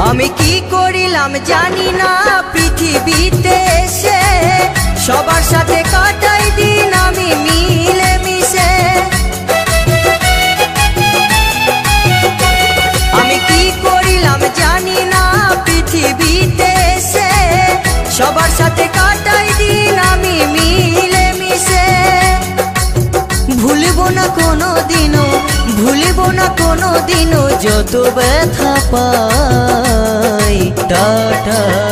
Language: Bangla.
আমি কি করিলাম জানি না পৃথিবীতে এসে, সবার সাথে কাটাই দিন আমি মিলে মিশে। আমি কি করিলাম জানি না পৃথিবীতে এসে, সবার সাথে কাটাই দিন আমি মিলে মিশে। ভুলবো না কোনো দিনও, ভুলবো না কোনো দিনও যত ব্যথা পাই। টাটা।